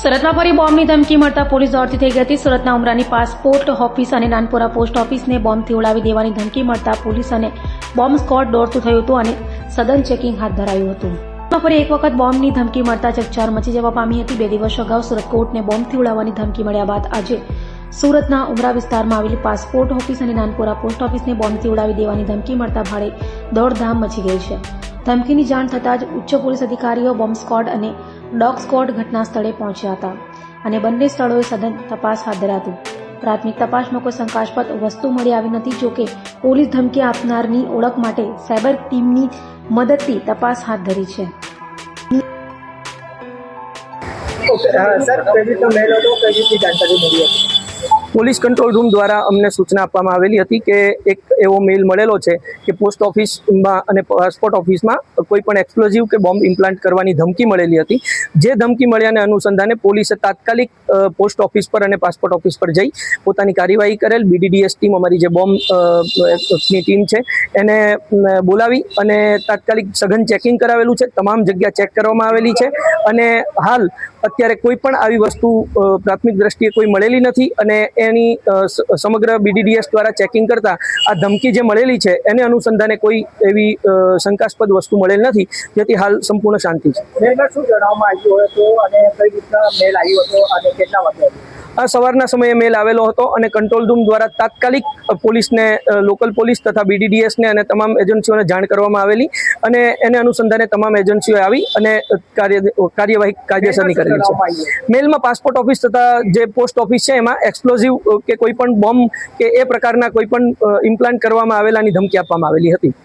સુરતમાં ફરી બોમ્બની ધમકી મળતા પોલીસ દોડતી થઈ ગઈ હતી। સુરતના ઉમરાની પાસપોર્ટ ઓફિસ અને નાનપુરા પોસ્ટ ઓફિસને બોમ્બથી ઉડાવી દેવાની ધમકી મળતા પોલીસ અને બોમ્બ સ્ક્વોડ દોડતું થયું હતું અને સઘન ચેકિંગ હાથ ધરાયું હતું। ફરી એક વખત બોમ્બની ધમકી મળતા ચકચાર મચી જવા પામી હતી। 2 દિવસ અગાઉ સુરત કોર્ટને બોમ્બથી ઉડાવવાની ધમકી મળ્યા બાદ આજે સુરતના ઉમરા વિસ્તારમાં આવેલી પાસપોર્ટ ઓફિસ અને નાનપુરા પોસ્ટ ઓફિસને બોમ્બથી ઉડાવી દેવાની ધમકી મળતા ભારે દોડધામ મચી ગઈ છે। ધમકીની જાણ થતાં જ ઉચ્ચ પોલીસ અધિકારીઓ, બોમ્બ સ્ક્વોડ અને ડોગ સ્ક્વોડ ઘટના સ્થળે પહોંચ્યા હતા અને બંને સ્થળોએ સઘન તપાસ હાથ ધરી હતી। પ્રાથમિક તપાસમાં કોઈ શંકાસ્પદ વસ્તુ મળી આવી નથી। જોકે પોલીસ ધમકી આપનારની ઓળખ માટે સાયબર ટીમની મદદથી તપાસ હાથ ધરી છે। પોલીસ કંટ્રોલ રૂમ દ્વારા અમને સૂચના આપવામાં આવેલી હતી કે એક એવો મેલ મળેલો છે કે પોસ્ટ ઓફિસમાં અને પાસપોર્ટ ઓફિસમાં કોઈ પણ એક્સપ્લોઝિવ કે બોમ્બ ઇમ્પ્લાન્ટ કરવાની ધમકી મળેલી હતી। જે ધમકી મળ્યાને અનુસંધાને પોલીસે તાત્કાલિક પોસ્ટ ઓફિસ પર અને પાસપોર્ટ ઓફિસ પર જઈ પોતાની કાર્યવાહી કરેલ। BDDS ટીમ, અમારી જે બોમ્બની ટીમ છે, એને બોલાવી અને તાત્કાલિક સઘન ચેકિંગ કરાવેલું છે। તમામ જગ્યા ચેક કરવામાં આવેલી છે અને હાલ અત્યારે કોઈ પણ આવી વસ્તુ પ્રાથમિક દ્રષ્ટિએ કોઈ મળેલી નથી અને એની સમગ્ર BDDS દ્વારા ચેકિંગ કરતા આ ધમકી જે મળેલી છે એને અનુસંધાને કોઈ એવી શંકાસ્પદ વસ્તુ મળેલ નથી, જેથી હાલ સંપૂર્ણ શાંતિ છે। શું જણાવવામાં આવ્યું હતું અને કઈ રીતના મેલ આવ્યો હતો અને કેટલા વાગે? આ સવારના સમયે મેલ આવેલો હતો અને કંટ્રોલ રૂમ દ્વારા તાત્કાલિક પોલીસને, લોકલ પોલીસ તથા BDDSને અને તમામ એજન્સીઓને જાણ કરવામાં આવેલી અને એને અનુસંધાને તમામ એજન્સીઓ આવી અને કાર્યવાહી કાયદેસરની કરેલી છે। મેલમાં પાસપોર્ટ ઓફિસ તથા જે પોસ્ટ ઓફિસ છે એમાં એક્સપ્લોઝિવ કે કોઈ પણ બોમ્બ કે એ પ્રકારના કોઈ પણ ઇમ્પ્લાન્ટ કરવામાં આવેલાની ધમકી આપવામાં આવેલી હતી।